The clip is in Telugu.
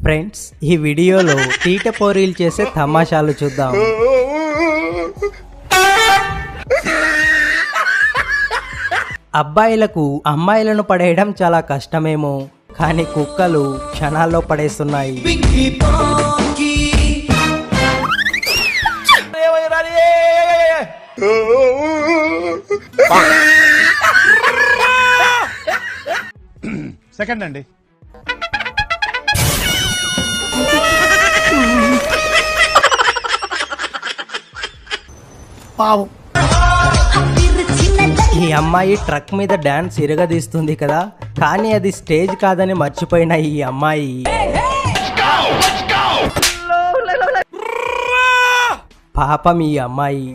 ఫ్రెండ్స్, ఈ వీడియోలో తీటపోరీలు చేసే తమాషాలు చూద్దాం. అబ్బాయిలకు అమ్మాయిలను పడేయడం చాలా కష్టమేమో, కానీ కుక్కలు క్షణాల్లో పడేస్తున్నాయి. సెకండ్ అండి. పావు. ఈ అమ్మాయి ట్రక్ మీద డాన్స్ ఇరగదీస్తుంది కదా, కానీ అది స్టేజ్ కాదని మర్చిపోయిన ఈ అమ్మాయి పాపం ఈ అమ్మాయి